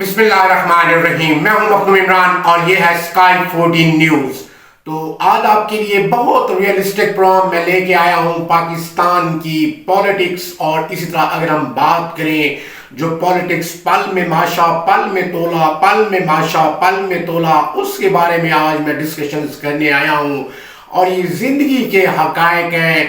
بسم اللہ الرحمن الرحیم، میں ہوں مخدوم عمران اور یہ ہے اسکائی 14 نیوز۔ تو آج آپ کے لیے بہت ریئلسٹک پروگرام میں لے کے آیا ہوں پاکستان کی پولیٹکس، اور اسی طرح اگر ہم بات کریں جو پولیٹکس پل میں ماشا پل میں تولا، پل میں ماشا پل میں تولا، اس کے بارے میں آج میں ڈسکشنز کرنے آیا ہوں۔ اور یہ زندگی کے حقائق ہیں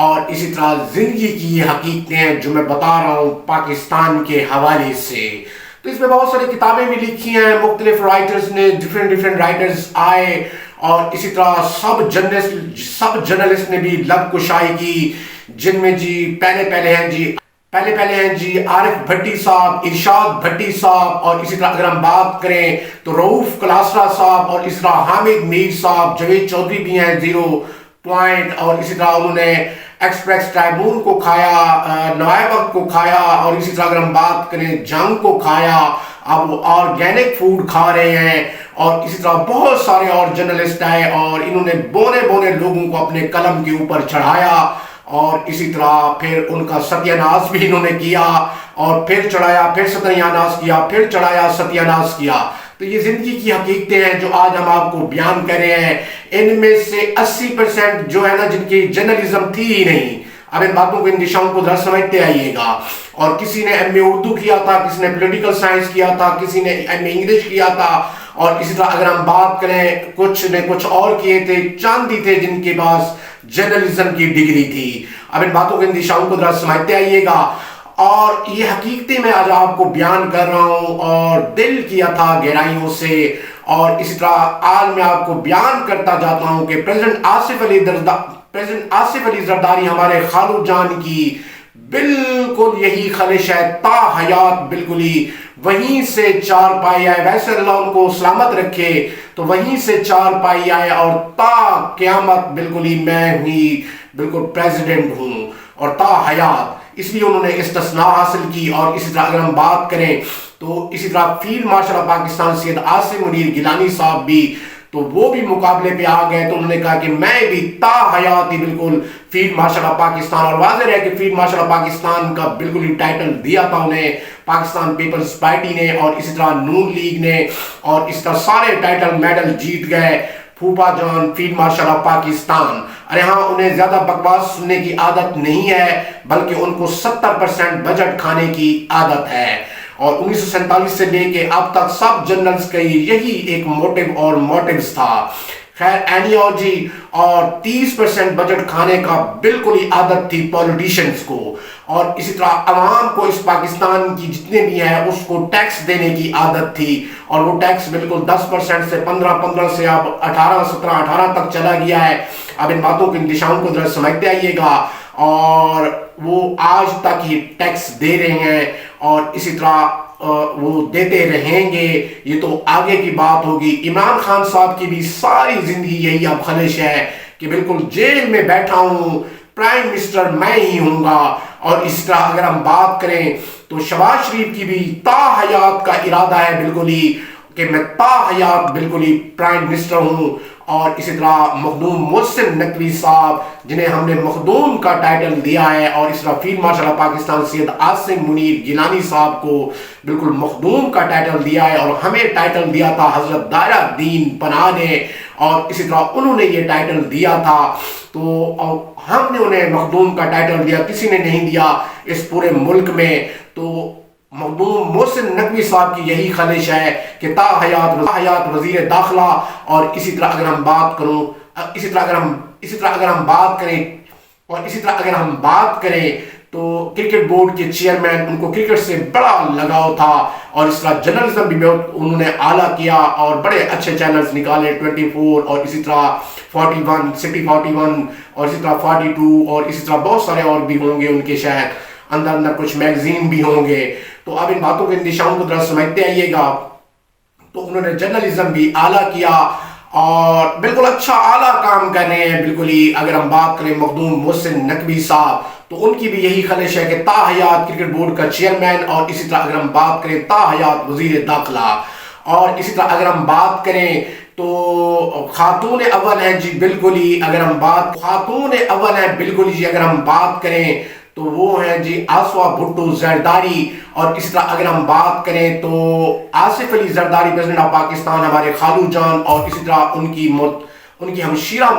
اور اسی طرح زندگی کی یہ حقیقتیں ہیں جو میں بتا رہا ہوں پاکستان کے حوالے سے۔ تو اس میں بہت ساری کتابیں بھی لکھی ہیں، مختلف رائٹرز نے، ڈیفرنٹ رائٹرز آئے، اور اسی طرح سب جرنلسٹ نے بھی لب کشائی کی، جن میں پہلے ہیں جی عارف بھٹی صاحب، ارشاد بھٹی صاحب، اور اسی طرح اگر ہم بات کریں تو رؤوف کلاسرا صاحب، اور اسی طرح حامد میر صاحب، جاوید چودھری بھی ہیں زیرو پوائنٹ، اور اسی طرح انہوں نے ایکسپریس ٹرائبون کو کھایا، نوائے وقت کو کھایا، اور اسی طرح اگر ہم بات کریں جنگ کو کھایا، اب وہ آرگینک فوڈ کھا رہے ہیں، اور اسی طرح بہت سارے اور جرنلسٹ آئے اور انہوں نے بونے لوگوں کو اپنے قلم کے اوپر چڑھایا، اور اسی طرح پھر ان کا ستیہ ناز بھی انہوں نے کیا، اور پھر چڑھایا، پھر ستیہ ناز کیا، پھر چڑھایا، ستیہ ناز کیا۔ تو یہ زندگی کی حقیقتیں ہیں جو آج ہم آپ کو بیان کر رہے ہیں۔ ان میں سے 80% جو ہے نا جن کی جرنلزم تھی ہی نہیں۔ اب ان باتوں کو، ان دشاؤں کو ذرا سمجھتے آئیے گا۔ اور کسی نے ایم اے اردو کیا تھا، کسی نے پولیٹیکل سائنس کیا تھا، کسی نے ایم اے انگلش کیا تھا، اور اسی طرح اگر ہم بات کریں کچھ نے کچھ اور کیے تھے، چاندی تھے جن کے پاس جرنلزم کی ڈگری تھی۔ اب ان باتوں کو، ان دشاؤں کو ذرا سمجھتے آئیے گا۔ اور یہ حقیقتیں میں آج آپ کو بیان کر رہا ہوں اور دل کیا تھا گہرائیوں سے، اور اسی طرح آج میں آپ کو بیان کرتا جاتا ہوں کہ پریزیڈنٹ آصف علی زرداری ہمارے خالو جان کی بالکل یہی خواہش ہے، تا حیات بالکل ہی وہیں سے چار پائی آئے، ویسے اللہ ان کو سلامت رکھے، تو وہیں سے چار پائی آئے، اور تا قیامت بالکل ہی میں ہی بالکل پریزیڈنٹ ہوں، اور تا حیات، اس لیے انہوں نے استثناء حاصل کی۔ اور اسی طرح اگر ہم بات کریں تو اسی طرح field marshal of Pakistan Syed Asim Munir Gilani صاحب بھی، تو وہ بھی مقابلے پہ آ گئے، تو انہوں نے کہا کہ میں بھی تا حیات ہی بالکل فیلڈ مارشل آف پاکستان، اور واضح ہے کہ فیلڈ مارشل آف پاکستان کا بالکل ہی ٹائٹل دیا تھا انہیں پاکستان پیپلز پارٹی نے، اور اسی طرح نون لیگ نے، اور اس طرح سارے ٹائٹل میڈل جیت گئے پھوپا جان فیلڈ مارشل آف پاکستان۔ ارے ہاں، انہیں زیادہ بکواس سننے کی عادت نہیں ہے، بلکہ ان کو 70% بجٹ کھانے کی عادت ہے، اور 1947 سے لے کے اب تک سب جنرلز کا یہی ایک موٹیو اور موٹیوز تھا۔ خیر اینی اور جی، اور 30% بجٹ کھانے کا بالکل ہی عادت تھی پولیٹیشنز کو، اور اسی طرح عوام کو اس پاکستان کی جتنے بھی ہیں اس کو ٹیکس دینے کی عادت تھی، اور وہ ٹیکس بالکل 10% سے 15 سے اب 18 تک چلا گیا ہے۔ اب ان باتوں کے دشاؤں کو ذرا سمجھتے آئیے گا، اور وہ آج تک ہی ٹیکس دے رہے ہیں، اور اسی طرح وہ دیتے رہیں گے، یہ تو آگے کی بات ہوگی۔ عمران خان صاحب کی بھی ساری زندگی یہی اب خواہش ہے کہ بالکل جیل میں بیٹھا ہوں، پرائم منسٹر میں ہی ہوں گا، اور اسی طرح اگر ہم بات کریں تو شہباز شریف کی بھی تا حیات کا ارادہ ہے بالکل ہی کہ میں تا حیات بالکل ہی پرائم منسٹر ہوں، اور اسی طرح مخدوم محسن نقوی صاحب جنہیں ہم نے مخدوم کا ٹائٹل دیا ہے، اور اس طرح field marshal of Pakistan Syed Asim Munir Gilani صاحب کو بالکل مخدوم کا ٹائٹل دیا ہے، اور ہمیں ٹائٹل دیا تھا حضرت دائرہ دین پناہ نے، اور اسی طرح انہوں نے یہ ٹائٹل دیا تھا، تو ہم نے انہیں مخدوم کا ٹائٹل دیا، کسی نے نہیں دیا اس پورے ملک میں۔ تو مخدوم محسن نقوی صاحب کی یہی خواہش ہے کہ تا حیات وزیر داخلہ، اور اسی طرح اگر ہم بات کروں، اسی طرح اگر ہم بات کریں تو کرکٹ بورڈ کے چیئرمین، ان کو کرکٹ سے بڑا لگاؤ تھا، اور اس طرح جرنلزم بھی انہوں نے اعلیٰ کیا، اور بڑے اچھے چینلز نکالے 24، اور اسی طرح 41 سٹی 41، اور اسی طرح 42، اور اسی طرح بہت سارے اور بھی ہوں گے ان کے، شاید اندر کچھ میگزین بھی ہوں گے۔ تو اب ان باتوں کے دشاؤں کو ذرا سمجھتے آئیے گا۔ تو انہوں نے جرنلزم بھی اعلیٰ کیا، اور بالکل اچھا اعلیٰ کام کر رہے ہیں بالکل ہی۔ اگر ہم بات کریں مخدوم محسن نقوی صاحب، تو ان کی بھی یہی خواہش ہے کہ تا حیات کرکٹ بورڈ کا چیئرمین، اور اسی طرح اگر ہم بات کریں تا حیات وزیر داخلہ، اور اسی طرح اگر ہم بات کریں تو خاتون اول ہیں جی بالکل ہی، اگر ہم بات کریں تو وہ ہیں جی آسوا بھٹو زرداری. اور اس طرح اگر ہم بات کریں تو آصف علی زرداری پریزیڈنٹ آف پاکستان ہمارے خالو جان, اور اسی طرح ان کی ہمشیرہ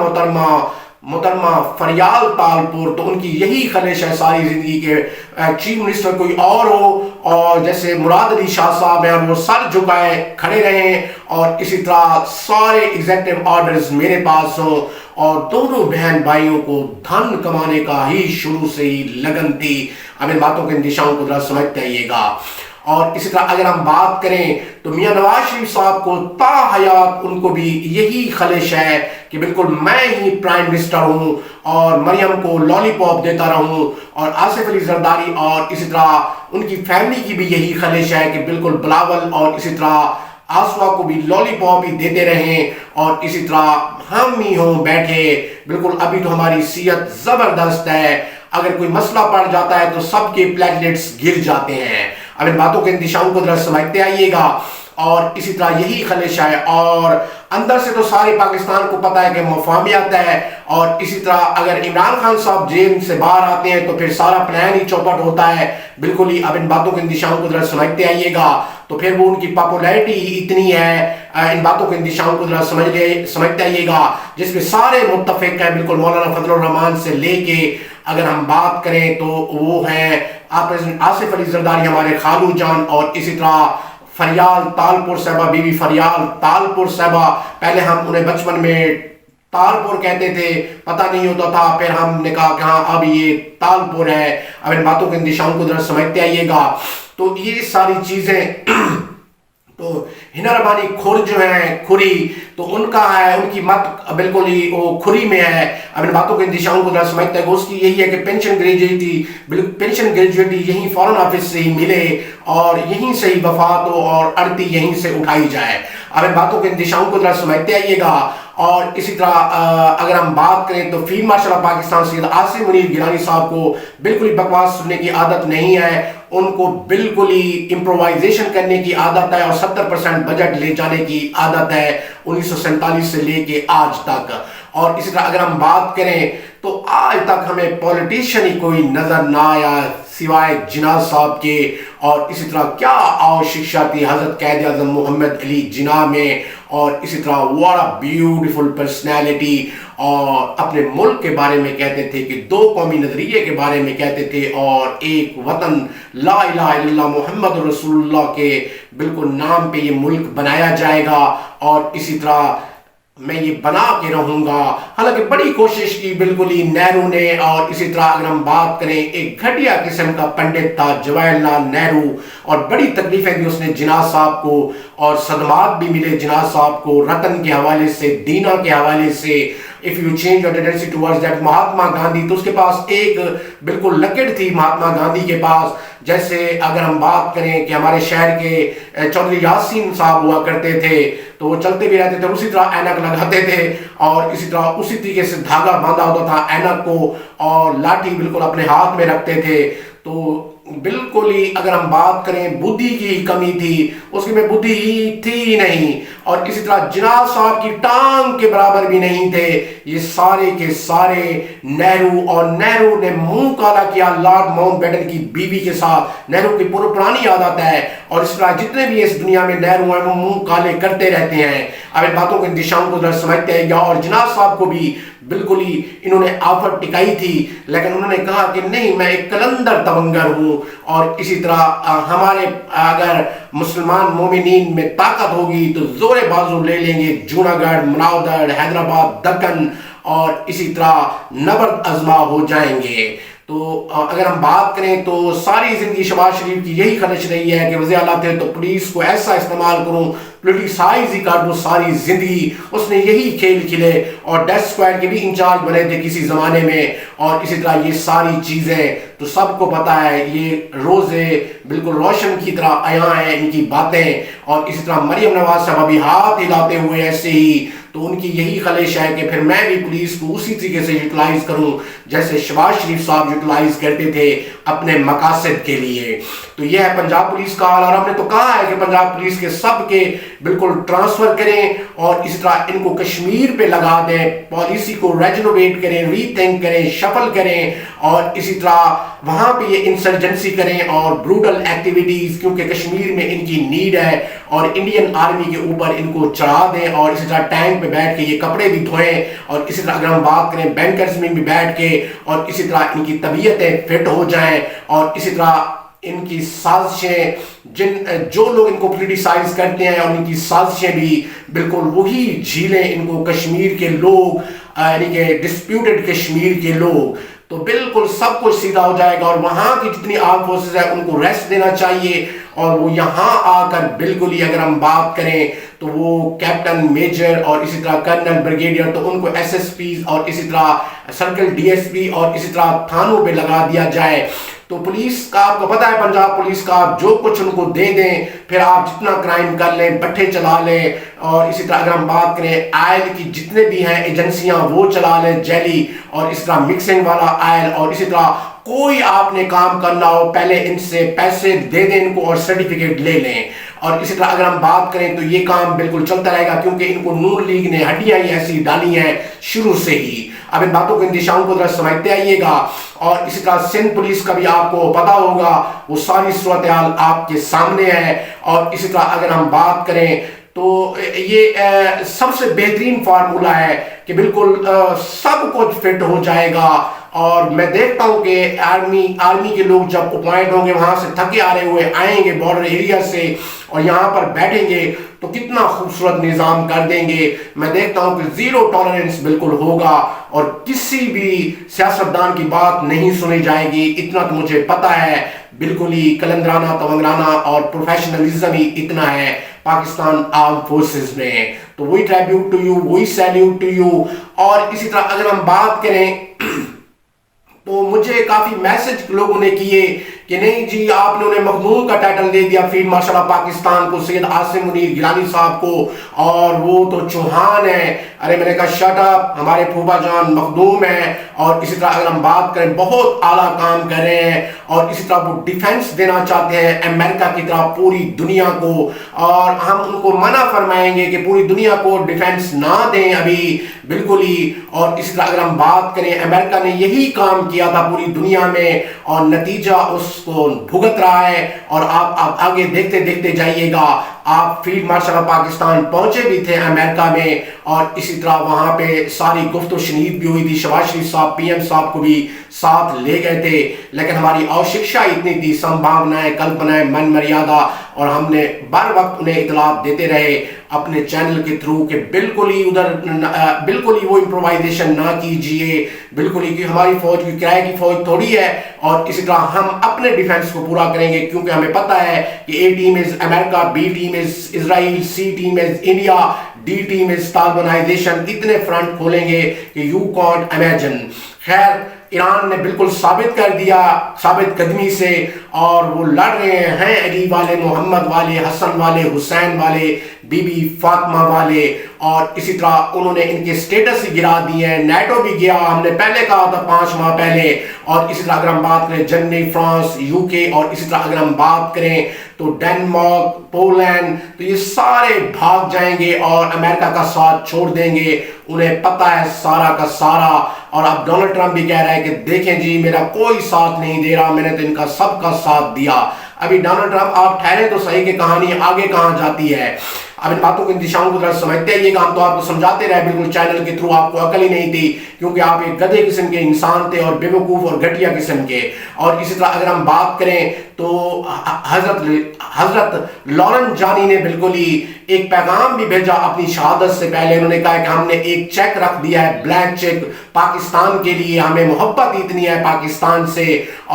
محترمہ فریال تالپور, تو ان کی یہی خواہش ہے ساری زندگی کے چیف منسٹر کوئی اور ہو, اور جیسے مراد علی شاہ صاحب ہیں وہ سر جھکائے کھڑے رہیں, اور اسی طرح سارے ایگزیکٹو آرڈرز میرے پاس ہوں, اور دونوں بہن بھائیوں کو دھن کمانے کا ہی شروع سے ہی لگن تھی. اب ان باتوں کے اندیشاؤں کو ذرا سمجھتے آئیے گا. اور اسی طرح اگر ہم بات کریں تو میاں نواز شریف صاحب کو تا حیات ان کو بھی یہی خواہش ہے کہ بالکل میں ہی پرائم منسٹر ہوں اور مریم کو لالی پاپ دیتا رہوں, اور آصف علی زرداری اور اسی طرح ان کی فیملی کی بھی یہی خواہش ہے کہ بالکل بلاول اور اسی طرح آسوا کو بھی لالی پاپ ہی دیتے رہیں, اور اسی طرح ہم ہی ہوں بیٹھے. بالکل ابھی تو ہماری صحت زبردست ہے, اگر کوئی مسئلہ پڑ جاتا ہے تو سب کے پلیٹلیٹس گر جاتے ہیں. اب ان باتوں کے اندیشاؤں کو ذرا سمجھتے آئیے گا. اور اسی طرح یہی خواہش ہے, اور اندر سے تو سارے پاکستان کو پتا ہے کہ مفاہمیت ہے, اور اسی طرح اگر عمران خان صاحب جیل سے باہر آتے ہیں تو پھر سارا پلان ہی چوپٹ ہوتا ہے بالکل ہی. اب ان باتوں کے اندیشاؤں کو ذرا سمجھتے آئیے گا, تو پھر وہ ان کی پاپولیرٹی ہی اتنی ہے. ان باتوں کے اندیشاؤں کو ذرا سمجھتے آئیے گا جس میں سارے متفق ہیں, بالکل مولانا فضل الرحمان سے لے کے اگر ہم بات کریں تو وہ ہیں آصف علی زرداری ہمارے خالو جان, اور اسی طرح فریال تالپور صاحبہ, بی بی فریال تالپور صاحبہ. پہلے ہم انہیں بچپن میں تالپور کہتے تھے, پتہ نہیں ہوتا تھا, پھر ہم نے کہا کہ ہاں اب یہ تالپور ہے. اب ان باتوں کے اندیشاؤں کو ذرا سمجھتے آئیے گا. تو یہ ساری چیزیں تو ہنا ربانی کھر جو ہیں کھری, تو ان کا ہے, ان کی مت بالکل ہی وہ کھری میں ہے. اب ان باتوں کے اندیشاؤں کو ذرا سمجھتے ہیں. اس کی یہی ہے کہ پینشن گریجویٹی یہیں فارن آفس سے ہی ملے, اور یہیں سے ہی وفات ہو, اور اڑتی یہیں سے اٹھائی جائے. اب ان باتوں کے اندیشاؤں کو ذرا سمجھتے آئیے گا. اور اسی طرح اگر ہم بات کریں تو field marshal of Pakistan Syed Asim Munir Gilani صاحب کو بالکل ہی بکواس سننے کی عادت نہیں ہے, ان کو بالکل ہی امپرووائزیشن کرنے کی عادت ہے, اور 70% بجٹ لے جانے کی عادت ہے 1947 سے لے کے آج تک. اور اسی طرح اگر ہم بات کریں تو آج تک ہمیں پولیٹیشین ہی کوئی نظر نہ آیا سوائے جناح صاحب کے. اور اسی طرح کیا آؤ شکشا تھی حضرت قائد اعظم محمد علی جناح میں, اور اسی طرح واٹ اے بیوٹیفل پرسنالٹی. اور اپنے ملک کے بارے میں کہتے تھے کہ 2 قومی نظریے کے بارے میں کہتے تھے, اور ایک وطن لا الہ الا اللہ محمد رسول اللہ کے بالکل نام پہ یہ ملک بنایا جائے گا, اور اسی طرح میں یہ بنا کے رہوں گا. حالانکہ بڑی کوشش کی بالکل ہی نہرو نے. اور اسی طرح اگر ہم بات کریں ایک گھٹیا قسم کا پنڈت تھا جواہر لال نہرو, اور بڑی تکلیفیں دی اس نے جناح صاحب کو, اور صدمات بھی ملے جناح صاحب کو رتن کے حوالے سے, دینا کے حوالے سے. if you change your tendency towards that Mahatma Gandhi, تو اس کے پاس ایک بالکل لکڑ تھی مہاتما گاندھی کے پاس. جیسے اگر ہم بات کریں کہ ہمارے شہر کے چودھری یاسین صاحب ہوا کرتے تھے, تو وہ چلتے بھی رہتے تھے, اور اسی طرح اینک لگاتے تھے, اور اسی طرح اسی طریقے سے دھاگا باندھا ہوتا تھا اینک کو, اور لاٹھی بالکل اپنے ہاتھ میں رکھتے تھے. تو بالکل ہی اگر ہم بات کریں بدھی کی کمی تھی, اس کی میں بدھی ہی تھی ہی نہیں. اور اسی طرح جناح صاحب کی ٹانگ کے برابر بھی نہیں تھے. یہ سارے کے سارے نہرو, اور نہرو نے منہ کالا کیا لارڈ ماؤنٹ بیٹن کی بیوی کے ساتھ. نہرو کی پرانی عادت ہے, اور اس طرح جتنے بھی اس دنیا میں نہرو ہیں وہ منہ کالے کرتے رہتے ہیں. اب ان باتوں کے اندیشاؤں کو سمجھتے ہیں. اور جناح صاحب کو بھی بالکل ہی انہوں نے آفر ٹکائی تھی, لیکن انہوں نے کہا کہ نہیں, میں ایک کلندر تونگر ہوں. اور اسی طرح ہمارے اگر مسلمان مومنین میں طاقت ہوگی تو زور بازو لے لیں گے جوناگڑھ, مناودر, حیدرآباد, دکن, اور اسی طرح نبرد ازما ہو جائیں گے. تو اگر ہم بات کریں تو ساری زندگی شہباز شریف کی یہی خواہش رہی ہے کہ وزیر اعلیٰ تھے تو پولیس کو ایسا استعمال کروں, پولیٹیسائز ہی کر دوں ساری زندگی. اس نے یہی کھیل کھیلے, اور ڈیتھ اسکواڈ کے بھی انچارج بنے تھے کسی زمانے میں. اور اسی طرح یہ ساری چیزیں تو سب کو پتا ہے, یہ روزے بالکل روشن کی طرح عیاں ہیں ان کی باتیں. اور اسی طرح مریم نواز صاحب ابھی ہاتھ ہلاتے ہوئے ایسے ہی, تو ان کی یہی خواہش ہے کہ پھر میں بھی پولیس کو اسی طریقے سے یوٹیلائز کروں جیسے شہباز شریف صاحب یوٹیلائز کرتے تھے اپنے مقاصد کے لیے. تو یہ ہے پنجاب پولیس کا حال, اور ہم نے تو کہا ہے کہ پنجاب پولیس کے سب کے بالکل ٹرانسفر کریں, اور اسی طرح ان کو کشمیر پہ لگا دیں, پالیسی کو ریجنوویٹ کریں, ری تھنک کریں, شفل کریں. اور اسی طرح وہاں پہ یہ انسرجنسی کریں اور بروٹل ایکٹیویٹیز، کیونکہ کشمیر میں ان کی نیڈ ہے، اور انڈین آرمی کے اوپر ان کو چڑھا دیں، اور اسی طرح ٹینک پہ بیٹھ کے یہ کپڑے بھی دھوئیں، اور اسی طرح اگر ہم بات کریں بینکرز میں بھی بیٹھ کے، اور اسی طرح ان کی طبیعتیں فٹ ہو جائیں، اور اسی طرح ان کی سازشیں جو لوگ ان کو کریٹیسائز کرتے ہیں، اور ان کی سازشیں بھی بالکل وہی جھیلیں ان کو کشمیر کے لوگ، یعنی کہ ڈسپیوٹڈ کشمیر کے لوگ، تو بالکل سب کچھ سیدھا ہو جائے گا، اور وہاں کی جتنی آرم فورسز ہیں ان کو ریسٹ دینا چاہیے، اور وہ یہاں آ کر بالکل ہی اگر ہم بات کریں تو وہ کیپٹن میجر اور اسی طرح کرنل بریگیڈیئر، تو ان کو ایس ایس پیز اور اسی طرح سرکل ڈی ایس پی اور اسی طرح تھانوں پہ لگا دیا جائے۔ تو پولیس کا آپ کو پتہ ہے، پنجاب پولیس کا آپ جو کچھ ان کو دے دیں، پھر آپ جتنا کرائم کر لیں، بٹھے چلا لیں، اور اسی طرح اگر ہم بات کریں آئل کی جتنے بھی ہیں ایجنسیاں وہ چلا لیں جیلی، اور اسی طرح مکسنگ والا آئل، اور اسی طرح کوئی آپ نے کام کرنا ہو پہلے ان سے پیسے دے دیں ان کو اور سرٹیفکیٹ لے لیں، اور اسی طرح اگر ہم بات کریں تو یہ کام بالکل چلتا رہے گا، کیونکہ ان کو نون لیگ نے ہڈیاں ہی ایسی ڈالی ہیں شروع سے ہی۔ اب ان باتوں کے اندیشاؤں کو ذرا سمجھتے آئیے گا، اور اسی طرح سندھ پولیس کا بھی آپ کو پتا ہوگا، وہ ساری صورتحال آپ کے سامنے ہے، اور اسی طرح اگر ہم بات کریں تو یہ سب سے بہترین فارمولہ ہے کہ بالکل سب کچھ فٹ ہو جائے گا، اور میں دیکھتا ہوں کہ آرمی کے لوگ جب اپوائنٹ ہوں گے وہاں سے تھکے آ رہے ہوئے آئیں گے بارڈر ایریا سے، اور یہاں پر بیٹھیں گے تو کتنا خوبصورت نظام کر دیں گے۔ میں دیکھتا ہوں کہ زیرو ٹالرنس بالکل ہوگا، اور کسی بھی سیاستدان کی بات نہیں سنی جائے گی، اتنا تو مجھے پتا ہے، بالکل ہی کلندرانہ تونگرانہ اور پروفیشنلزم ہی اتنا ہے پاکستان آرم فورسز میں۔ تو وہی ٹریبیوٹ ٹو یو، وہی سیلیوٹ ٹو یو۔ اور اسی طرح اگر ہم بات کریں تو مجھے کافی میسج لوگوں نے کیے کہ نہیں جی آپ نے انہیں مخدوم کا ٹائٹل دے دیا فیلڈ مارشل آف پاکستان کو، سید عاصم منیر گیلانی صاحب کو، اور وہ تو چوہان ہیں۔ ارے میں نے کہا شٹ اپ، ہمارے پھوپا جان مخدوم ہیں، اور اسی طرح اگر ہم بات کریں بہت اعلیٰ کام کر رہے ہیں، اور اسی طرح وہ ڈیفنس دینا چاہتے ہیں امریکہ کی طرح پوری دنیا کو، اور ہم ان کو منع فرمائیں گے کہ پوری دنیا کو ڈیفنس نہ دیں ابھی، بالکل ہی۔ اور اسی طرح اگر ہم بات کریں امریکہ نے یہی کام کیا تھا پوری دنیا میں، اور نتیجہ اس کو بھگت رہا ہے، اور آپ آگے دیکھتے دیکھتے جائیے گا۔ آپ فیلڈ مارشل آف پاکستان پہنچے بھی تھے امریکہ میں، اور اسی طرح وہاں پہ ساری گفت و شنید بھی ہوئی تھی، شہباز شریف صاحب پی ایم صاحب کو بھی ساتھ لے گئے تھے، لیکن ہماری اوشکشا اتنی تھی، سمبھاونائیں کلپنائیں من مریادہ، اور ہم نے بر وقت انہیں اطلاعات دیتے رہے اپنے چینل کے تھرو کہ بالکل ہی ادھر بالکل ہی وہ امپرووائزیشن نہ کیجئے، بالکل ہی، کہ ہماری فوج کی کرائے کی فوج تھوڑی ہے، اور اسی طرح ہم اپنے ڈیفنس کو پورا کریں گے، کیونکہ ہمیں پتہ ہے کہ A team is America, B team is Israel, C team is India, D team is Talibanization, اتنے فرنٹ کھولیں گے کہ یو کانٹ امیجن۔ خیر، ایران نے بالکل ثابت کر دیا ثابت قدمی سے، اور وہ لڑ رہے ہیں علی والے، محمد والے، حسن والے، حسین والے، بی بی فاطمہ والے، اور اسی طرح انہوں نے ان کے سٹیٹس ہی گرا دیے ہیں۔ نیٹو بھی گیا، ہم نے پہلے کہا تھا 5 ماہ پہلے، اور اسی طرح اگر ہم بات کریں جرمنی، فرانس، یو کے، اور اسی طرح اگر ہم بات کریں تو ڈینمارک، پولینڈ، تو یہ سارے بھاگ جائیں گے اور امریکہ کا ساتھ چھوڑ دیں گے، انہیں پتہ ہے سارا کا سارا۔ اور اب ڈونلڈ ٹرمپ بھی کہہ رہا ہے کہ دیکھیں جی میرا کوئی ساتھ نہیں دے رہا، میں نے تو ان کا سب کا ساتھ دیا۔ ابھی ڈونلڈ ٹرمپ آپ ٹھہرے تو صحیح کہ کہانی آگے کہاں جاتی ہے۔ اب ان باتوں کے اندیشاؤں کو ذرا سمجھتے ہیں، یہ کام تو آپ کو سمجھاتے رہے بالکل چینل کے تھرو، آپ کو عقل ہی نہیں تھی، کیونکہ آپ ایک گدھے قسم کے انسان تھے اور بے وقوف اور گھٹیا قسم کے۔ اور اسی طرح اگر ہم بات کریں تو حضرت لارن جانی نے بالکل ہی ایک پیغام بھی بھیجا اپنی شہادت سے پہلے، انہوں نے کہا کہ ہم نے ایک چیک رکھ دیا ہے، بلینک چیک پاکستان کے لیے، ہمیں محبت اتنی ہے پاکستان سے،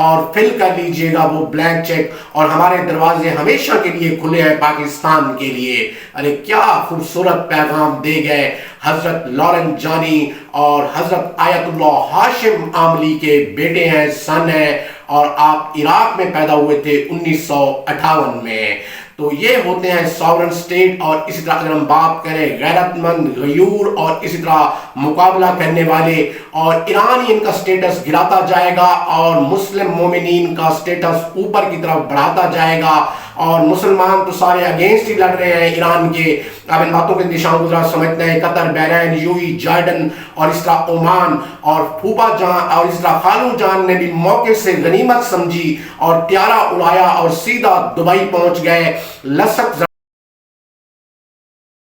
اور فل کر لیجئے گا وہ بلینک چیک، اور ہمارے دروازے ہمیشہ کے لیے کھلے ہیں پاکستان کے لیے۔ ارے کیا خوبصورت پیغام دے گئے حضرت لارن جانی، اور حضرت آیت اللہ ہاشم آملی کے بیٹے ہیں، سن ہیں، اور آپ عراق میں پیدا ہوئے تھے 1958 میں۔ تو یہ ہوتے ہیں ساورن اسٹیٹ، اور اسی طرح اگر ہم بات کریں غیرت مند، غیور اور اسی طرح مقابلہ کرنے والے، اور ایران ہی ان کا سٹیٹس گراتا جائے گا اور مسلم مومنین کا سٹیٹس اوپر کی طرف بڑھاتا جائے گا، اور مسلمان تو سارے اگینسٹ ہی لڑ رہے ہیں ایران کے۔ اب ان باتوں کے نشان گزرا سمجھتے ہیں قطر، بحرین، یو ای، جارڈن اور اس طرح عمان، اور پھوپا جان اور اس طرح خالو جان نے بھی موقع سے غنیمت سمجھی اور طیارہ اڑایا اور سیدھا دبئی پہنچ گئے۔ لسک